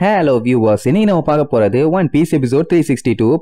Hello viewers, இன்னைக்கு நம்ம பார்க்க போறது One Piece episode 362.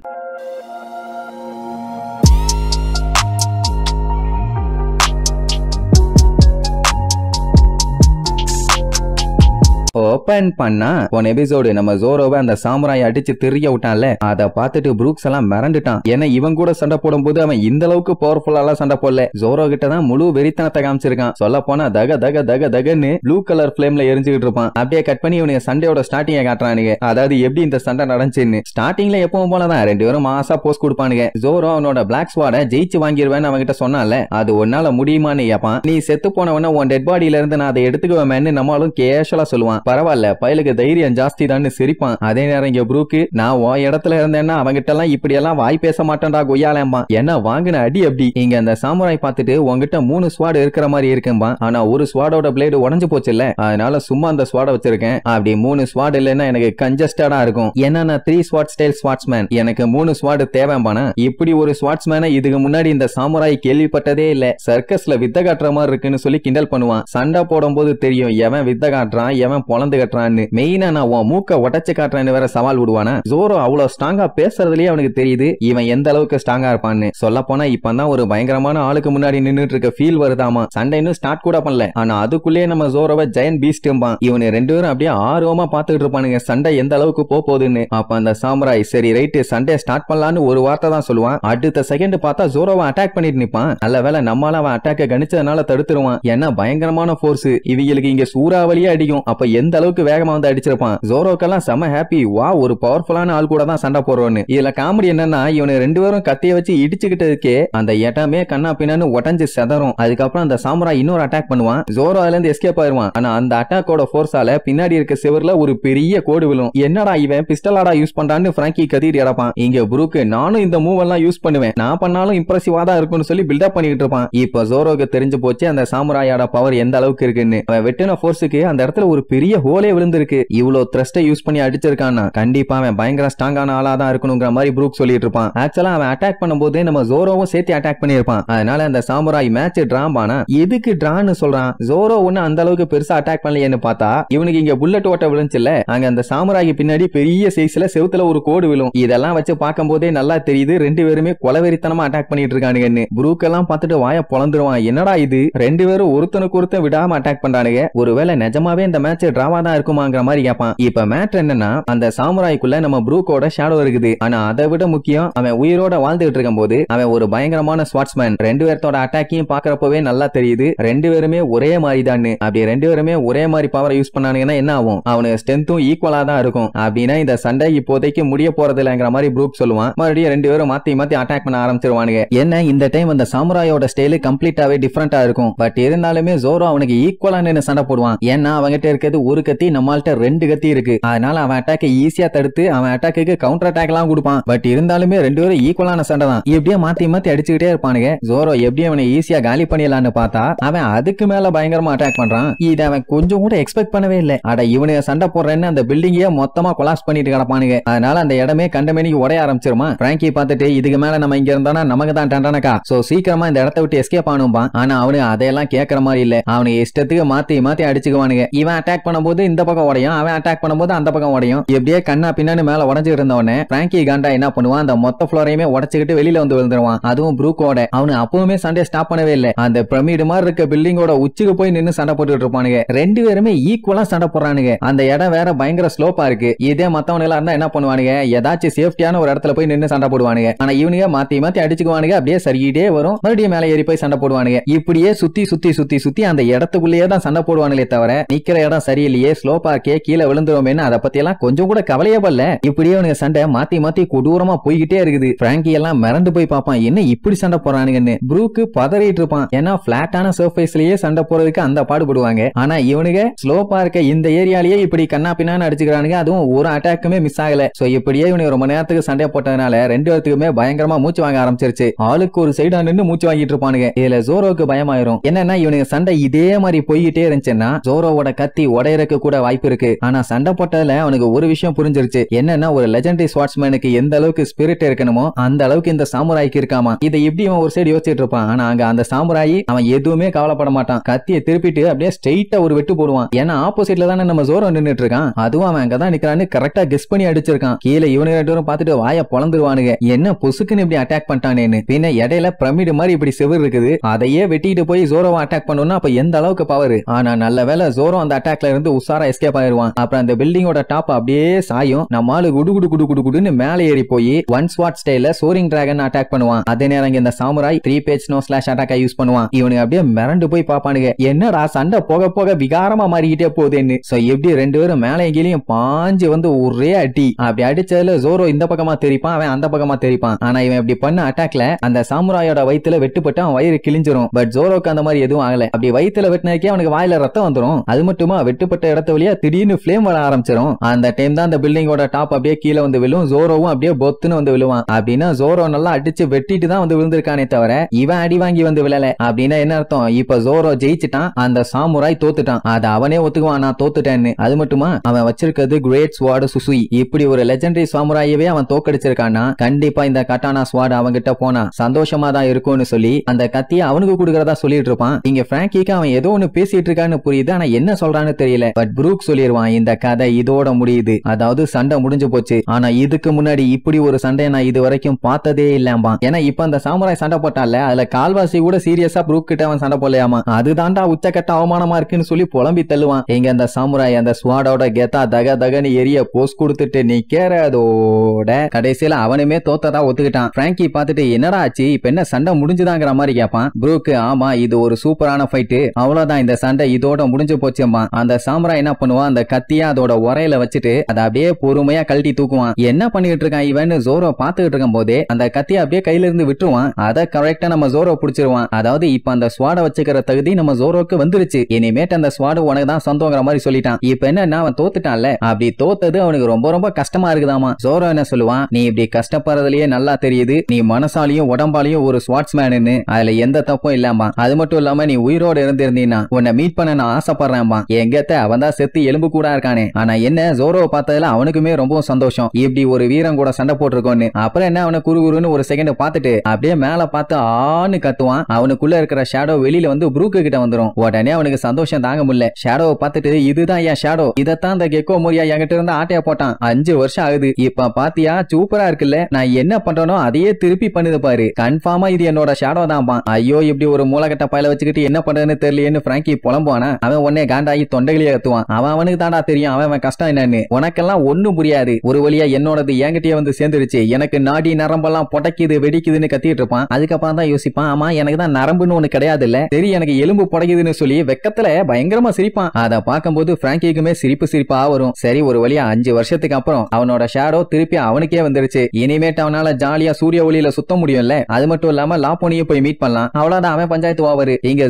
ஓபன் பண்ணா போன எபிசோடு நம்ம ஜோரோவை அந்த சாமுராய் அடிச்சு தெரிய விட்டான்ல, அதை பார்த்துட்டு ப்ரூக்ஸ் எல்லாம் மிரண்டுட்டான். ஏன்னா இவன் கூட சண்டை போடும் போது அவன் இந்த அளவுக்கு பவர்ஃபுல்லா சண்டை போடல. ஜோரோ கிட்ட தான் முழு வெறித்தனத்தை காமிச்சிருக்கான். சொல்ல போனா தக தக தக தகன்னு ப்ளூ கலர் ஃபிளேம்ல எரிஞ்சுக்கிட்டு இருப்பான். அப்படியே கட் பண்ணி இவனுக்கு சண்டையோட ஸ்டார்டிங்கை காட்டுறானுங்க. அதாவது எப்படி இந்த சண்டை நடந்துச்சுன்னு. ஸ்டார்டிங்ல எப்பவும் போலதான் ரெண்டு பேரும் மாசா போஸ்ட் கொடுப்பானுங்க. ஜோரோ அவனோட பிளாக் ஸ்வாட ஜெயிச்சு வாங்கிடுவேன்னு அவன் கிட்ட சொன்னால, அது ஒன்னால முடியுமான்னு கேப்பான். நீ செத்து போனவன உன் டெட் பாடியில இருந்து நான் அதை எடுத்துக்குவேன்னு நம்மளும் கேஷுவலா சொல்லுவான். பரவாயில்ல, பயலுக்கு தைரியம் ஜாஸ்தி தான் சிரிப்பான். அதே நேரம் இங்க ப்ரூக்கு, நான் உன் இடத்துல இருந்தேன்னா அவங்கிட்ட எல்லாம் இப்படி எல்லாம் வாய் பேச மாட்டேன்டா கொய்யாலேம்பா. என்ன வாங்கின அடி அப்படி. இங்க அந்த சாமுராய் பார்த்துட்டு உங்ககிட்ட 3 ஸ்வாட் இருக்கிற மாதிரி இருக்கும்பா, ஆனா ஒரு ஸ்வாடோட பிளேடு உடஞ்சு போச்சு இல்ல, அதனால சும்மா அந்த ஸ்வாட வச்சிருக்கேன். அப்படி 3 ஸ்வாட் இல்லைன்னா எனக்கு கன்ஜஸ்டடா இருக்கும். ஏன்னா நான் 3 ஸ்வாட் ஸ்டைல் ஸ்வாட்ஸ்மேன், எனக்கு 3 ஸ்வாட் தேவைம்பானா. இப்படி ஒரு ஸ்வாட்ஸ்மேனை இதுக்கு முன்னாடி இந்த சாமுராய் கேள்விப்பட்டதே இல்ல. சர்க்கஸ்ல வித்த காட்டுற மாதிரி இருக்குன்னு சொல்லி கிண்டல் பண்ணுவான். சண்டை போடும் போது தெரியும் எவன் வித்த காட்டுறான் எவன் பொழந்து கட்டுறான்னு. மெயினா நான் உன் மூக்க உடச்சு காட்டுறேன்னு வேற சவால் விடுவானா. ஜோரோ அவ்வளவு ஸ்ட்ராங்கா பேசுறதுலயே அவனுக்கு தெரியுது இவன் எந்த அளவுக்கு ஸ்ட்ராங்கா இருப்பான்னு. சொல்ல போனா இப்பதான் ஒரு பயங்கரமான ஆளுக்கு முன்னாடி நின்னுட்டு இருக்க ஃபீல் வருதாமா. சண்டை இன்னும் ஸ்டார்ட் கூட பண்ணல, ஆனா அதுக்குள்ளேயே நம்ம ஜோரோவை ஜெயன் பீஸ்ட்பான். இவனு ரெண்டு பேரும் அப்படியே ஆர்வமா பாத்துக்கிட்டு இருப்பானுங்க சண்டை எந்த அளவுக்கு போகுதுன்னு. அப்ப அந்த சாமுராய் சரி ரைட்டு சண்டை ஸ்டார்ட் பண்ணலான்னு ஒரு வார்த்தை தான் சொல்லுவான். அடுத்த செகண்ட் பார்த்தா ஜோரோவை அட்டாக் பண்ணிட்டு நிப்பான். நல்ல வேலை நம்மால அவன் அட்டாக்க கணிச்சதுனால தடுத்துருவான். ஏன்னா பயங்கரமான போர்ஸ் இவங்களுக்கு இங்க சூறாவளியே அடிக்கும். அப்ப எந்த அளவுக்கு வேகமா வந்து அடிச்சிருப்பான். ஜோரோக்கெல்லாம் செம ஹாப்பி, வா ஒரு பவர்ஃபுல்லான ஆள் கூட தான் சண்டை போடுறோன்னு. இதுல காமெடி என்னன்னா இவனு ரெண்டு பேரும் கத்திய வச்சு இடிச்சுக்கிட்டதுக்கே அந்த இடமே கண்ணா பின்னான்னு உடஞ்சு செதறும். அதுக்கப்புறம் அந்த சாமுராய் இன்னொரு அட்டாக் பண்ணுவான். ஜோரோ அதுல இருந்து எஸ்கேப் ஆயிருவான். ஆனா அந்த அட்டாக்கோட போர்ஸால பின்னாடி இருக்க சிவர்ல ஒரு பெரிய கோடு விழும். என்னடா இவன் பிஸ்டலாடா யூஸ் பண்றான்னு பிராங்கி கத்திட்டு கிடப்பான். இங்க ப்ரூக்கு, நானும் இந்த மூவ் எல்லாம் யூஸ் பண்ணுவேன், நான் பண்ணாலும் இம்ப்ரெசிவா தான் இருக்கும்னு சொல்லி பில்டப் பண்ணிட்டு இருப்பான். இப்ப ஜோரோக்கு தெரிஞ்சு போச்சு அந்த சாமுராயோட பவர் எந்த அளவுக்கு இருக்குன்னு. அவன் வெட்டின போர்ஸுக்கு அந்த இடத்துல ஒரு பெரிய ஹோலே விழுந்திருக்கு. இவ்வளவு த்ரஸ்ட யூஸ் பண்ணி அடிச்சிருக்கான்னா கண்டிப்பா அவன் பயங்கர ஸ்ட்ராங்கான ஆளா தான் இருக்கணுங்கிற மாதிரி ப்ரூக் சொல்லிட்டு இருப்பான். ஆக்சுவலா அவன் அட்டாக் பண்ணும்போது நம்ம ஜோரோவும் சேர்த்து அட்டாக் பண்ணிருப்பான். அதனால அந்த சாமுராய் மேட்ச் டிராம்பானா. எதுக்கு டிரான்னு சொல்றான். ஜோரோ ஒண்ணு அந்த அளவுக்கு பெருசா அட்டாக் பண்ணலையேன்னு பார்த்தா இவனுக்கு இங்க புல்லட் ஓட்ட விழுந்துச்சுல, அங்க அந்த சாமுராய்க்கு பின்னாடி பெரிய சைஸ்ல செவுத்துல ஒரு கோடு விழும். இதெல்லாம் வச்சு பார்க்கும் போதே நல்லா தெரியுது ரெண்டு பேருமே கொலவெறித்தனமா அட்டாக் பண்ணிட்டு இருக்கானுங்கன்னு. ப்ரூக் எல்லாம் பார்த்துட்டு வாய பொளந்துருவான். என்னடா இது ரெண்டு பேரும் ஒருத்தனுக்கு ஒருத்தன் விடாம அட்டாக் பண்றானுங்க, ஒருவேளை நிஜமாவே இந்த மேட்ச் டிராவா தான் இருக்குமாங்கிற மாதிரி கேட்பான். இப்ப மேட்டர் என்னன்னா அந்த சாமுராய்க்குள்ள நம்ம ப்ரூக்கோட ஷேடோ இருக்குது. ஆனா அதை விட முக்கியம் அவன் உயிரோட வாழ்ந்துட்டு இருக்கும் போது அவன் ஒரு பயங்கரமான ஸ்வாட்ஸ்மேன். ரெண்டு பேர்த்தோட அட்டாக்கையும் பாக்குறப்பவே நல்லா தெரியுது ரெண்டு பேருமே ஒரே மாதிரி தான். அப்படி ரெண்டு பேருமே ஒரே மாதிரி பவரை யூஸ் பண்ணானுங்கன்னா என்ன ஆகும், அவனுக்கு ஸ்ட்ரென்த்தும் ஈக்குவலா தான் இருக்கும். அப்படின்னா இந்த சண்டை இப்போதைக்கு முடிய போறது இல்லைங்கிற மாதிரி ப்ரூக் சொல்லுவான். மறுபடியும் ரெண்டு பேரும் மாத்தி மாத்தி அட்டாக் பண்ண ஆரம்பிச்சிருவானுங்க. என்ன இந்த டைம் அந்த சாமுராயோட ஸ்டைல் கம்ப்ளீட்டாவே டிஃபரெண்டா இருக்கும். பட் இருந்தாலுமே ஜோரோ அவனுக்கு ஈக்குவலா நின்னு சண்டை போடுவான். ஏன்னா அவங்கிட்ட இருக்கிறது ஒரு கத்தி, நம்மள்ட்ட 2 கத்தி இருக்கு. அதனால அவன் அட்டாக்கை ஈஸியா தடுத்து அவன் அட்டாக்கு கவுண்டர் அட்டாக் எல்லாம் கொடுப்பான். பட் இருந்தாலுமே ரெண்டு பேரும் ஈக்குவலான சண்டை தான். எப்படியே மாத்தி மாத்தி அடிச்சுக்கிட்டே இருப்பானுங்க. ஜோரோ எப்படி அவனை ஈஸியா காலி பண்ணிடலான்னு பார்த்தா அவன் அதுக்கு மேல பயங்கரமா அட்டாக் பண்றான். இதை அவன் கொஞ்சம் கூட எக்ஸ்பெக்ட் பண்ணவே இல்லை. அட இவனுக்கு சண்டை போடுறேன்னு அந்த பில்டிங்கே மொத்தமா கொலாப்ஸ் பண்ணிட்டு கிடப்பானுங்க. அதனால அந்த இடமே கண்டமேனிக்கு உடைய ஆரம்பிச்சிருமா. பிராங்கி பார்த்துட்டு இதுக்கு மேல நம்ம இங்க இருந்தானா நமக்கு தான் டண்டனக்கா, சோ சீக்கிரமா இந்த இடத்த விட்டு எஸ்கேப் ஆனும்பா. ஆனா அவனுக்கு அதையெல்லாம் கேட்கற மாதிரி இல்ல. அவனுக்கு இஷ்டத்துக்கு மாத்தி மாத்தி அடிச்சுக்குவானுங்க. இவன் அட்டாக் பண்ணும்போது இந்த பக்கம் உடையும், அவன் அட்டாக் பண்ணும்போது அந்த பக்கம் உடையும். எப்படியே கண்ணா பின்னாடி மேல உடஞ்சிட்டு இருந்தவனே பிராங்கி காண்டா என்ன பண்ணுவான், அந்த மொத்த ஃப்ளோரையுமே உடைச்சுக்கிட்டு வெளியில வந்து விழுந்துருவான். அதுவும் ப்ரூக்கோட. அவனு அப்பவுமே சண்டை ஸ்டாப் பண்ணவே இல்லை. அந்த பிரமிடு மாதிரி இருக்க பில்டிங்கோட உச்சிக்கு போய் நின்னு சண்டை போட்டுட்டு இருப்பானுங்க. ரெண்டு பேருமே ஈக்குவலா சண்டை போடுறானுங்க. அந்த இடம் வேற பயங்கர ஸ்லோப்பா இருக்கு. இதே மத்தவங்க எல்லாம் இருந்தா என்ன பண்ணுவானுங்க, ஏதாச்சும் சேஃப்டியான ஒரு இடத்துல போய் நின்னு சண்டை போடுவானுங்க. ஆனா இவனுங்க மாத்தி மாத்தி அடிச்சுக்குவானுங்க. அப்படியே சரிக்கிட்டே வரும், மறுபடியும் மேல ஏறி போய் சண்டை போடுவானுங்க. இப்படியே சுத்தி சுத்தி சுத்தி சுத்தி அந்த இடத்துக்குள்ளேயே தான் சண்டை போடுவானுங்களே தவிர நிக்கிற இடம் சரியில்லையே ஸ்லோப்பா இருக்கே கீழே விழுந்துருவோமேன்னு அதை பத்தி எல்லாம் கொஞ்சம் கூட கவலையே படல. இப்படியே அவனுக்கு சண்டை மாத்தி மாத்தி கொடூரமா போய்கிட்டே இருக்குது. பிராங்கி எல்லாம் மிரண்டு போய் பார்ப்பான், என்ன இப்படி சண்டை போறானுங்கன்னு. ப்ரூக்கு பதறிட்டு இருப்பான். ஏன்னா பிளாட்டான சர்ஃபேஸ்லயே சண்டை போறதுக்கு அந்த பாடுபடுவாங்க. ஆனா இவனுங்க ஸ்லோப்பா இருக்க இந்த ஏரியாலேயே இப்படி கண்ணா பின்னான்னு அடிச்சுக்கிறானுங்க. அதுவும் ஒரு அட்டாக்குமே மிஸ் ஆகல. சோ இப்படியே இவனுக்கு ரொம்ப நேரத்துக்கு சண்டை போட்டதுனால ரெண்டு பேருக்குமே பயங்கரமா மூச்சு வாங்க ஆரம்பிச்சிருச்சு. ஆளுக்கு ஒரு சைடா நின்று மூச்சு வாங்கிட்டு இருப்பானுங்க. இதுல ஜோரோக்கு பயமாயிரும். என்னன்னா இவனுக்கு சண்டை இதே மாதிரி போய்கிட்டே இருந்துச்சுன்னா ஜோரோவோட கத்தி உடைய அடையறக்கு கூட வாய்ப்பு இருக்கு. ஆனா சண்டை போட்டதுல அவனுக்கு ஒரு விஷயம் புரிஞ்சிருச்சு. என்னன்னா ஒரு லெஜெண்டரி ஸ்வாட்ஸ்மேனுக்கு எந்த அளவுக்கு ஸ்பிரிட் இருக்கணுமோ அந்த அளவுக்கு இந்த சாமுராய்க்கு இருக்காமா. இதை இப்படி அவன் ஒரு சைடு யோசிச்சுட்டு இருப்பான். ஆனா அங்க அந்த சாமுராயி அவன் எதுவுமே கவலைப்பட மாட்டான். கத்தியை திருப்பிட்டு அப்படியே ஸ்ட்ரெயிட்டா ஒரு வெட்டு போடுவான். ஏன்னா ஆப்போசிட்ல தானே நம்ம ஜோரோ நின்னுட்டு இருக்கான். அதுவும் அவன் அங்கதான் நிக்கிறான்னு கரெக்டா கெஸ் பண்ணி அடிச்சிருக்கான். கீழே இவனுக்கு ரெண்டு பேரும் பார்த்துட்டு வாய பொளந்துருவானுங்க. என்ன பொசுக்குன்னு இப்படி அட்டாக் பண்ணிட்டானேன்னு. பின்ன இடையில பிரமிடு மாதிரி இப்படி செவர் இருக்குது. அதையே வெட்டிட்டு போய் ஜோரோவை அட்டாக் பண்ணணும்னா அப்ப எந்த அளவுக்கு பவர். ஆனா நல்ல வேளை ஜோரோ அந்த அட்டாக்ல இருந்து உசாரா எஸ்கேப் ஆயிருவான். அப்புறம் அந்த பில்டிங்கோட டாப் அப்படியே சாயும். நம்ம ஆளு குடு குடு குடு குடு குடுன்னு மேலே ஏறி போய் ஒன் ஸ்வாட் ஸ்டைல்ல சோரிங் டிராகன் அட்டாக் பண்ணுவான். அதே நேரம் இந்த samurai 3 page no slash attack use பண்ணுவான். இவனுக்கு அப்படியே மிரண்டு போய் பாப்பானுங்க. என்னடா சண்டை போக போக விகாரமா மாறிக்கிட்டே போகுதுன்னு. சோ எப்படி ரெண்டு பேரும் மேலே கீழயும் பாஞ்சு வந்து ஒரே அடி. அப்படி அடிச்சதுல ஜோரோ இந்த பக்கமா தெரிப்பான், அவன் அந்த பக்கமா தெரிப்பான். ஆனா இவன் இப்படி பண்ண அட்டாக்ல அந்த சாமுராயோட வயித்துல வெட்டுப்பட்டு அவன் வயிறு கிழிஞ்சிரும். பட் ஜோரோக்கு அந்த மாதிரி எதுவும் ஆகல. அப்படி வயித்துல வெட்டினதுக்கே அவனுக்கு வாயில ரத்தம் வந்துரும். அது மட்டுமா வெட்டுப்பட்ட இடத்த வழியா திடீர்னு ஃப்ளேம் வர ஆரம்பிச்சிரும். அந்த டைம் தான் அந்த பில்டிங்கோட டாப் அப்படியே கீழே வந்து விழும். ஜோரோவும் அப்படியே பொத்துன்னு வந்து விழுவான். அப்படின்னா ஜோரோ நல்லா அடிச்சு வெட்டிட்டு தான் வந்து விழுந்திருக்கானே தவிர இவன் அடி வாங்கி வந்து விழல. அப்படின்னா என்ன அர்த்தம்? இப்ப ஜோரோ ஜெயிச்சுட்டான், அந்த சாமுராய் தோத்துட்டான். அது அவனே ஒத்துக்குவான் நான் தோத்துட்டேன்னு. அது மட்டுமா அவன் வச்சிருக்கிறது கிரேட் ஸ்வாட் சுசுய். இப்படி ஒரு லெஜெண்டரி சாமுராயவே அவன் தோக்கடிச்சிருக்கான்னா கண்டிப்பா இந்த கட்டானா ஸ்வாட் அவன்கிட்ட போனா சந்தோஷமா தான் இருக்கும்னு சொல்லி அந்த கத்தியை அவனுக்கு கொடுக்கறதா சொல்லிட்டு இருப்பான். இங்க பிராங்கிக்கு அவன் ஏதோ ஒன்னு பேசிட்டு இருக்கான்னு புரியுது. ஆனா என்ன சொல்றான்னு தெரியல. பட் ப்ரூக் சொல்லிடுவான் இந்த கதை இதோட முடியுது. அதாவது சண்டை முடிஞ்சு போச்சு. ஆனா இதுக்கு முன்னாடி இப்படி ஒரு சண்டை நான் இது வரைக்கும் பார்த்ததே இல்லம்பா. ஏன்னா இப்ப அந்த சாமுராய் சண்டை போட்டால அதுல கால்வாசி கூட சீரியஸா ப்ரூக் கிட்ட அவன் சண்டை போடலையாமா. அதுதான்டா உச்சக்கட்ட அவமானமா இருக்குன்னு சொல்லி புலம்பி தள்ளுவான். எங்க அந்த சாமுராய் அந்த ஸ்வாடோட கெத்தா தக தகன்னு எரிய போஸ் கொடுத்துட்டு நிக்கிறதோட கடைசியில அவனுமே தோத்ததா ஒத்துக்கிட்டான். பிராங்கி பார்த்துட்டு என்னடா ஆச்சு இப்ப என்ன சண்டை முடிஞ்சுதாங்கிற மாதிரி கேட்பான். ப்ரூக் ஆமா இது ஒரு சூப்பரான ஃபைட், அவ்வளவுதான் இந்த சண்டை இதோட முடிஞ்சு போச்சுமா. அந்த சாமுராய் என்ன பண்ணுவான், அந்த கத்தியா அதோட உரையில வச்சுட்டு அதை அப்படியே பொறுமையா கழட்டி தூக்குவான். என்ன பண்ணிட்டு இருக்கான் இவன் ஜோரோ பாத்துக்கிட்டு இருக்கும் போதே அந்த கத்தியை அப்படியே கையில இருந்து விட்டுருவான். அதை கரெக்டா நம்ம ஜோரோ புடிச்சிருவான். அதாவது இப்ப அந்த ஸ்வாட வச்சுக்கிற தகுதி நம்ம ஜோரோக்கு வந்துருச்சு. இனிமேட்டு அந்த ஸ்வாடு உனக்கு தான் சொந்தங்கிற மாதிரி சொல்லிட்டான். இப்ப என்ன அவன் தோத்துட்டான்ல, அப்படி தோத்தது அவனுக்கு ரொம்ப ரொம்ப கஷ்டமா இருக்குதாமா. ஜோரோ என்ன சொல்லுவான், நீ இப்படி கஷ்டப்படுறதுலயே நல்லா தெரியுது நீ மனசாலையும் உடம்பாலையும் ஒரு ஸ்வாட்ஸ்மேனு, அதுல எந்த தப்பும் இல்லாமா. அது மட்டும் இல்லாம நீ உயிரோட இருந்திருந்தீன்னா உன்னை மீட் பண்ண நான் ஆசைப்படுறேன்பா. எங்கத்த அவன் தான் செத்து எலும்பு கூட இருக்கானே. ஆனா என்ன ஜோரோ பார்த்ததுல அவனுக்குமே ரொம்ப சந்தோஷம், இப்படி ஒரு வீரன் கூட சண்டை போட்டிருக்கோன்னு. அப்புறம் என்ன அவனை குறுகுறுன்னு ஒரு செகண்ட் பார்த்துட்டு அப்படியே மேல பார்த்து ஆன்னு கத்துவான். அவனுக்குள்ள இருக்கிற ஷேடோ வெளியில வந்து ப்ரூக்கு கிட்ட வந்துரும். உடனே அவனுக்கு சந்தோஷம் தாங்க முடியல. ஷேடோவை பார்த்துட்டு இதுதான் என் ஷேடோ, இதத்தான் அந்த கெக்கோ மோரியா என்கிட்ட இருந்து ஆட்டைய போட்டான். 5 வருஷம் ஆகுது. இப்ப பாத்தியா சூப்பரா இருக்குல்ல, நான் என்ன பண்றனோ அதையே திருப்பி பண்ணுது பாரு, கன்ஃபார்மா இது என்னோட ஷேடோ தான். ஐயோ இப்படி ஒரு மூலகட்ட பயில வச்சுக்கிட்டு என்ன பண்றதுன்னு தெரியலன்னு பிராங்கி புலம்புவானா. அவன் உடனே காண்டாகி தொண்டைகளே கத்துவான். அவனுக்கு தாண்டா தெரியும் அவன் கஷ்டம் என்னன்னு, உனக்கெல்லாம் ஒண்ணும் புரியாது. ஒரு வழியா என்னோடது என்கிட்டயே வந்து சேர்ந்துருச்சு, எனக்கு நாடி நரம்பெல்லாம் புடைக்குது வெடிக்குதுன்னு கத்திட்டு இருப்பான். அதுக்கப்புறம் தான் யோசிப்பான், ஆமா எனக்கு தான் நரம்புன்னு ஒண்ணு கிடையாது இல்ல, சரி எனக்கு எலும்பு புடைக்குதுன்னு சொல்லி வெக்கத்துல பயங்கரமா சிரிப்பான். அதை பார்க்கும்போது பிராங்கிக்குமே சிரிப்பா வரும். சரி ஒரு வழியா 5 வருஷத்துக்கு அப்புறம் அவனோட ஷேடோ திருப்பி அவனுக்கே வந்துருச்சு. இனிமேட்டு அவனால ஜாலியா சூரிய ஒளியில சுத்த முடியும்ல. அது மட்டும் இல்லாம லாப்போனியை போய் மீட் பண்ணலாம். அவ்வளவுதான் அவன் பஞ்சாயத்து ஓவர். இங்க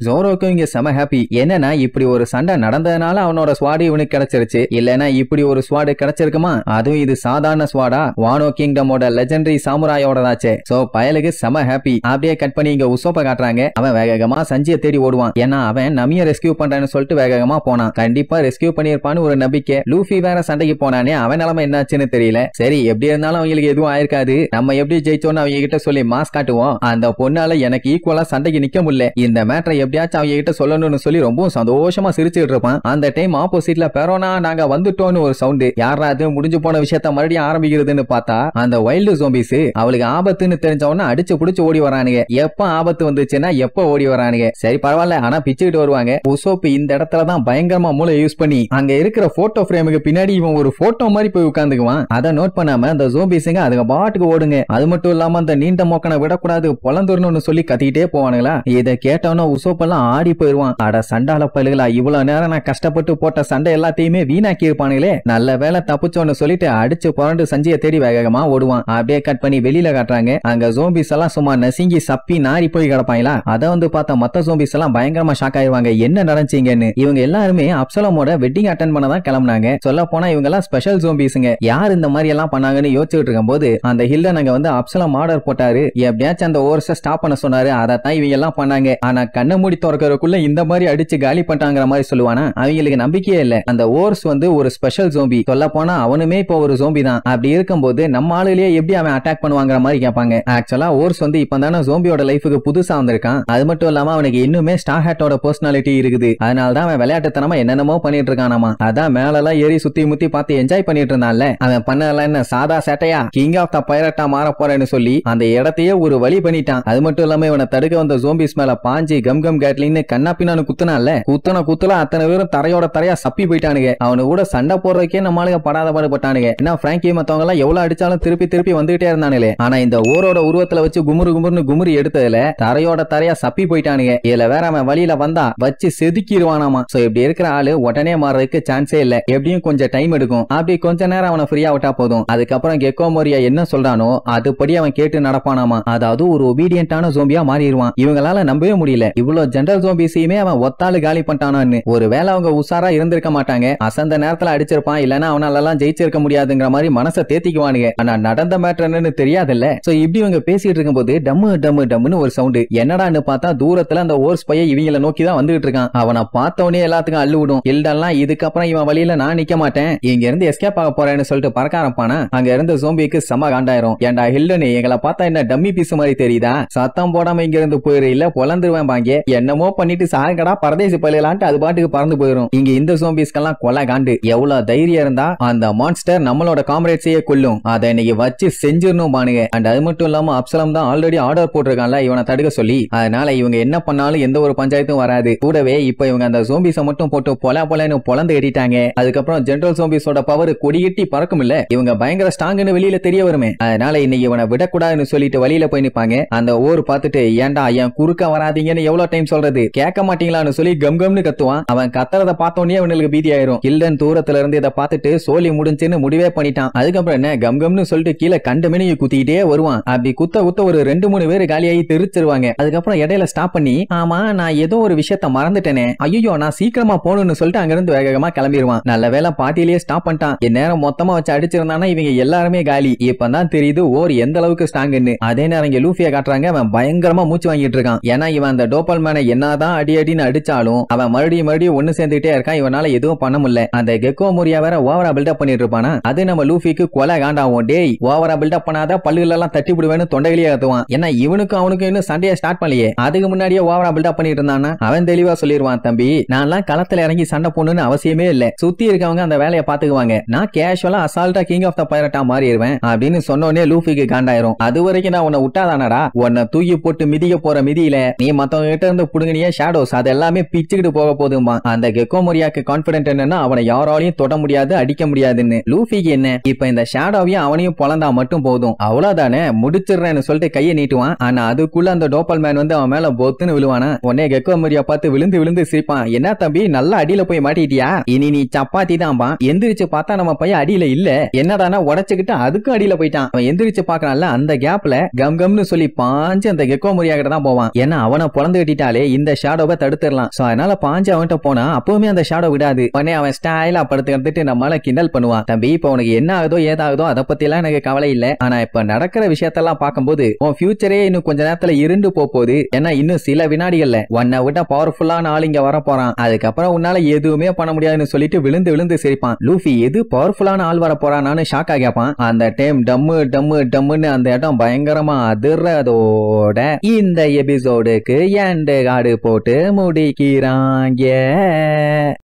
ஜோரோக்கும் இங்க செம ஹாப்பி. என்னன்னா இப்படி ஒரு சண்டை நடந்ததுனால அவனோட ஸ்வாடு இவனுக்கு கிடைச்சிருச்சு. இல்லனா இப்படி ஒரு ஸ்வாடு கிடைச்சிருக்குமா? அதுவும் இது சாதாரண ஸ்வாடா, வானோ கிங்டமோட லெஜெண்டரி சாமுராயோடதாச்சே. சோ பயலுக்கு செம ஹாப்பி. அப்படியே கட் பண்ணி இங்க உசோப்ப காட்டுறாங்க. அவன் வேகமா சஞ்சியை தேடி ஓடுவான். ஏன்னா அவன் நமிய ரெஸ்கியூ பண்றேன்னு சொல்லிட்டு வேகமா போனான். கண்டிப்பா ரெஸ்கியூ பண்ணிருப்பான்னு ஒரு நம்பிக்கை. லூஃபி வேற சண்டைக்கு போனானே, அவன் நிலைமை என்னாச்சுன்னு தெரியல. சரி எப்படி இருந்தாலும் அவங்களுக்கு எதுவும் ஆயிருக்காது, நம்ம எப்படி ஜெயிச்சோன்னு அவங்க கிட்ட சொல்லி மாஸ் காட்டுவோம். அந்த பொண்ணால எனக்கு ஈக்குவலா சண்டைக்கு நிக்க முடியல, இந்த மேட்டரை எப்படியாச்சும் அவங்க கிட்ட சொல்லணும்னு சொல்லி ரொம்ப சந்தோஷமா சிரிச்சுட்டு இருப்பான். அந்த டைம் ஆப்போசிட்ல பெரோனா நாங்க வந்துட்டோம்னு ஒரு சவுண்ட். யாரா அது முடிஞ்சு போன விஷயத்த மறுபடியும் ஆரம்பிக்கிறதுன்னு பார்த்தா அந்த வைல்டு ஜோம்பிஸ் அவளுக்கு ஆபத்துன்னு தெரிஞ்சவன அடிச்சு புடிச்சு ஓடி வரானுங்க. எப்ப ஆபத்து வந்துச்சுன்னா எப்ப ஓடி வரானுங்க. சரி பரவாயில்ல, ஆனா பிச்சுக்கிட்டு வருவாங்க. உசோப் இந்த இடத்துல தான் பயங்கரமா மூளை யூஸ் பண்ணி அங்க இருக்கிற போட்டோ பிரேமுக்கு பின்னாடி இவன் ஒரு போட்டோ மாதிரி போய் உட்கார்ந்துக்குவான். அதை நோட் பண்ணாம அந்த ஜோம்பிஸுங்க அதுக்கு பாட்டுக்கு ஓடுங்க. அது மட்டும் இல்லாம அந்த நீண்ட மோக்கனை விடக்கூடாது பொலந்துடணும்னு சொல்லி கத்திக்கிட்டே போவானுங்களா. இதை கேட்டவன உசோப் எல்லாம் ஆடி போயிருவான். அட சண்டால பயிலுகளா, இவ்வளவு நேரம் நான் கஷ்டப்பட்டு போட்ட சண்டை எல்லாத்தையுமே வீணாக்கி இருப்பானுங்களே, நல்ல வேலை தப்புச்சோன்னு சொல்லிட்டு அடிச்சு புரண்டு சஞ்சியை தேடி வேகமா ஓடுவான். அப்படியே கட் பண்ணி வெளியில காட்டுறாங்க. அங்க ஜோம்பிஸ் எல்லாம் சும்மா நசுங்கி சப்பி நாரி போய் கிடப்பாங்களா. அதை வந்து பார்த்தா மத்த ஜோம்பிஸ் எல்லாம் பயங்கரமா ஷாக் ஆயிருவாங்க, என்ன நடந்துச்சீங்கன்னு. இவங்க எல்லாருமே அப்சலமோட வெட்டிங் அட்டெண்ட் பண்ண தான் கிளம்புனாங்க. சொல்ல போனா இவங்க எல்லாம் ஸ்பெஷல் ஜோம்பிஸ்ங்க. யார் இந்த மாதிரி எல்லாம் பண்ணாங்கன்னு யோசிச்சுட்டு இருக்கும் போது அந்த ஹில்டன் அங்க வந்து அப்சலம் ஆர்டர் போட்டாரு, எப்படியாச்சும் அந்த ஓர்ஸை ஸ்டாப் பண்ண சொன்னாரு. அதைத்தான் இவங்க எல்லாம் பண்ணாங்க. ஆனா கண்ணை மூடி திறக்கிறதுக்குள்ள இந்த மாதிரி அடிச்சு காலி பண்ணிட்டாங்கிற மாதிரி சொல்லுவானா. அவங்களுக்கு நம்பிக்கையே இல்ல. அந்த ஓர்ஸ் வந்து ஒரு ஸ்பெஷல் ஜோம்பி, சொல்ல போனா அவனுமே இப்போ ஒரு ஜோம்பி தான். அப்படி இருக்கும்போது நம்ம ஆளுலயே எப்படி அவன் அட்டாக் பண்ணுவாங்கிற மாதிரி கேட்பாங்க. ஆக்சுவலா ஓர்ஸ் வந்து இப்பதானே ஜோம்பியோட லைஃபுக்கு புதுசா வந்திருக்கான். அது மட்டும் இல்லாம அவனுக்கு இன்னுமே ஸ்டார் ஹேட்டோட பர்சனாலிட்டி இருக்குது. அதனாலதான் அவன் விளையாட்டுத்தனமா என்னென்னமோ பண்ணிட்டு இருக்கானாமா. அதான் மேலெல்லாம் ஏறி சுத்தி முத்தி பார்த்து என்ஜாய் பண்ணிட்டு இருந்தான்ல. அவன் பண்ணல என்ன சாதா சேட்டையா கிங் ஆஃப் த பைரட்டா மாற போறேன்னு சொல்லி அந்த இடத்தையே ஒரு வழி பண்ணிட்டான். அது மட்டும் இல்லாம இவனை தடுக்க வந்த ஜோம்பிஸ் மேல பாஞ்சி கம் கம் கேட்லின்னு கண்ணா பின்னான்னு குத்துனான்ல. குத்துன அத்தனை பேரும் தரையோட தரையா சப்பி போயிட்டானுங்க. அவனு கூட சண்டை போடுறதுக்கே நம்மளுக்கு படாத பாடுபட்டானுங்க. ஏன்னா பிராங்கி மத்தவங்க எல்லாம் எவ்வளவு அடிச்சாலும் திருப்பி திருப்பி வந்துகிட்டே இருந்தானுங்களே. ஆனா இந்த ஓரோட உருவத்துல வச்சு குமுறு குமுறு எடுத்ததுல தரையோட தரையா சப்பி போயிட்டானுங்க. இதுல வேற அவன் வழியில வந்தா வச்சு செதுக்கிடுவானாமா. சோ இப்படி இருக்கிற ஆளு உடனே மாறதுக்கு சான்ஸே இல்ல. எப்படியும் கொஞ்சம் டைம் எடுக்கும். அப்படி கொஞ்ச நேரம் அவனை ஃப்ரீயா விட்டா போதும். அதுக்கப்புறம் கெக்கோ மோரியா என்ன சொல்றானோ அதுபடி அவன் கேட்டு நடப்பானாமா. அதாவது ஒரு ஒபீடியன்டான ஜோம்பியா மாறிடுவான். இவங்களால நம்பவே முடியல. இவ்வளவு ஜெனரல் ஜோம்பிஸையுமே அவன் ஒத்தாளு காலி பண்ணிட்டானான்னு. ஒருவேளை அவங்க உசாரா இருந்திருக்க மாட்டாங்க. அசந்த நேரத்துல அடிச்சிருப்பான். இல்லன்னா அவனால எல்லாம் ஜெயிச்சிருக்க முடியாதுங்கிற மாதிரி மனசை தேத்திக்குவானுங்க. ஆனா நடந்த மேட்டர் என்னன்னு தெரியாதுல்ல. சோ இப்படி இவங்க பேசிட்டு இருக்கும்போது டம்மு டம்மு டம்முன்னு ஒரு சவுண்ட். என்னடான்னு பார்த்தா தூரத்துல அந்த ஓர்ஸ் பைய இவங்கள நோக்கி தான் வந்துகிட்டு இருக்கான். அவனை பார்த்தவனே எல்லாத்துக்கும் அள்ளு விடும். இல்லடெல்லாம் இதுக்கப்புறம் இவன் வழியில நான் நிக்க மாட்டேன், இங்க இருந்து எஸ்கேப் ஆக போறேன்னு சொல்லிட்டு பறக்க ஆரம்பிப்பானா. அங்க இருந்த ஜோம்பிக்கு செம காண்டாயிரும். ஏண்டா ஹில்டன் எங்களை பார்த்தா என்ன டம்மி பீஸ் மாதிரி தெரியுதா? சத்தம் போடாம இங்க இருந்து போயிரு இல்ல பொலந்துருவேன் பாங்க. என்னமோ பண்ணிட்டு சாகடா பரதேசி பயிலான்ட்டு அது பாட்டுக்கு பறந்து போயிரும். இங்க இந்த ஜோம்பிஸ்கெல்லாம் கொலை காண்டு. எவ்வளவு தைரியம் இருந்தா அந்த மான்ஸ்டர் நம்மளோட காம்ரேட்ஸையே கொல்லும். அதை இன்னைக்கு வச்சு செஞ்சிடணும் பானுங்க. அண்ட் அது மட்டும் இல்லாம அப்சலம் தான் ஆல்ரெடி ஆர்டர் போட்டிருக்கான்ல இவனை தடுக்க சொல்லி. அதனால இவங்க என்ன பண்ணாலும் எந்த ஒரு பஞ்சாயத்தும் வராது. கூடவே இப்ப இவங்க அந்த ஜோம்பிஸை மட்டும் போட்டு பொலன்னு பொலந்து எடிட்டாங்க. அதுக்கப்புறம் ஜெனரல் ஜோம்பிஸோட பவர் கொடிகட்டி பறக்கும் இல்ல. இவங்க பயங்கர ஸ்ட்ராங்னு வெளியில தெரிய வருமே. அதனால இன்னைக்கு இவனை விடக்கூடாதுன்னு சொல்லிட்டு வழியில போய் நிப்பாங்க. அந்த ஊர் பார்த்துட்டு ஏன்டா என் குறுக்க வராதீங்கன்னு எவ்வளவு டைம் சொல்றது, கேட்க மாட்டீங்களான்னு சொல்லி கம்கம்னு கத்துவான். அவன் கத்துறத பார்த்தோன்னே அவனுக்கு பீதி ஆயிரும். கில்டன் தூரத்துல இருந்து இதை பார்த்துட்டு சோலி முடிஞ்சுன்னு முடிவே பண்ணிட்டான். அதுக்கப்புறம் என்ன கம்கம்னு சொல்லிட்டு கீழே கண்டமேனி குத்திக்கிட்டே வருவான். அப்படி குத்த ஒரு 2-3 பேர் காலியாகி தெரிச்சிருவாங்க. அதுக்கப்புறம் இடையில ஸ்டாப் பண்ணி ஆமா நான் ஏதோ ஒரு விஷயத்த மறந்துட்டேனே, ஐயோ நான் சீக்கிரமா போகணும்னு சொல்லிட்டு அங்கிருந்து வேகமா கிளம்பிடுவான். நல்ல வேலை பாட்டிலேயே ஸ்டாப் பண்ணிட்டான். என் நேரம் மொத்தமா வச்சு அடிச்சிருந்தானா இவங்க எல்லாருமே காலி. இப்பதான் தெரியுது ஓர் எந்த அளவுக்கு ஸ்ட்ராங்னு. அதே நேரம் இங்க லூஃபியா காட்டுறாங்க. அவன் பயங்கரமா மூச்சு வாங்கிட்டு இருக்கான். ஏன்னா இவன் அந்த டோப்பல் மேனை என்னதான் அடின்னு அடிச்சாலும் அவன் மறுபடியும் ஒண்ணு சேர்ந்துட்டே இருக்கான். இவனால எதுவும் பண்ண முடியல. அந்த கெக்கோ மோரியா வேற ஓவரா பில்டப் பண்ணிட்டு இருப்பானா. அது நம்ம லூஃபிக்கு கொலை காண்டாவும். டேய் ஓவரா பில்டப் பண்ணாத பல்லுகள் எல்லாம் தட்டி விடுவேன்னு தொண்டையிலேயே கத்துவான். ஏன்னா இவனுக்கும் அவனுக்கும் இன்னும் சண்டையை ஸ்டார்ட் பண்ணலையே. அதுக்கு முன்னாடியே ஓவரா பில்டப் பண்ணிட்டு இருந்தானா அவன் தெளிவா சொல்லிடுவான், தம்பி நான்லாம் களத்துல இறங்கி சண்டை போடணும்னு அவசியமே இல்ல, சுத்தி இருக்கவங்க அந்த வேலையை பாத்துக்குவாங்க, நான் கேஷுவலா அசால்ட்டா கிங் ஆஃப் த பைரட்டா மாறிடுவேன் அப்படின்னு சொன்னோடனே லூஃபிக்கு காண்டாயிரும். அது வரைக்கும் நான் உன்னை விட்டாதானடா, உன்னை தூக்கி போட்டு மிதிக்க போற மிதியில நீ மத்தவங்க கிட்ட இருந்து புடுங்கினிய ஷேடோஸ் அது எல்லாமே பிச்சுக்கிட்டு போக போதுமா. அந்த கெக்கோ மோரியாக்கு கான்பிடென்ட் என்னன்னா அவனை யாராலையும் தொட முடியாது அடிக்க முடியாதுன்னு. லூஃபிக்கு என்ன இப்ப இந்த ஷேடோவையும் அவனையும் பொழந்தா மட்டும் போதும், அவ்வளவுதானே முடிச்சிடுறேன்னு சொல்லிட்டு கையை நீட்டுவான். ஆனா அதுக்குள்ள அந்த டோப்பல் மேன் வந்து அவன் மேல பொத்துன்னு விழுவானா. உடனே கெக்கோ மோரியா பார்த்து விழுந்து சிரிப்பான். என்ன தம்பி நல்லா அடியில போய் மாட்டிட்டியா, இனி நீ சப்பாத்தி தான்பா. எந்திரிச்சு பார்த்தா நம்ம பையன் அடியில இல்ல, என்னடானா உடைச்சுக்கிட்டு அதுக்கும் அடியில போயிட்டான். அவன் எந்திரிச்சு பாக்குறான்ல, அந்த கேப்ல கம்னு சொல்லி பாஞ்சு அந்த கெக்கோ மோரியா கிட்ட தான் போவான். ஏன்னா அவனை பொழந்து கட்டிட்டாலே இந்த ஷேடோவை தடுத்துடலாம். சோ அதனால பாஞ்சு அவன்கிட்ட போனா அப்பவுமே அந்த ஷேடோ விடாது. உடனே அவன் ஸ்டைலா படுத்து எடுத்துட்டு நம்மளால கிண்டல் பண்ணுவான். தம்பி இப்ப உனக்கு என்ன ஆகுதோ ஏதாகுதோ அதை பத்தி எல்லாம் எனக்கு கவலை இல்ல. ஆனா இப்ப நடக்கிற விஷயத்தெல்லாம் பார்க்கும்போது உன் ஃபியூச்சரே இன்னும் கொஞ்ச நேரத்துல இருண்டு போகுது. ஏன்னா இன்னும் சில வினாடிகள்ல உன்னை விட பவர்ஃபுல்லான ஆள் இங்க வர போறான். அதுக்கப்புறம் உன்னால எதுவுமே பண்ண முடியாதுன்னு சொல்லிட்டு விழுந்து சிரிப்பான். லூஃபி எது பவர்ஃபுல்லான ஆள் வர போறான்னு ஷாக்கா கேட்பான். அந்த டைம் டம்முன்னு அந்த இடம் பயங்கரமா அதிர்றதோட இந்த எபிசோடுக்கு எண்ட் கார்டு போட்டு முடிக்கிறாங்க.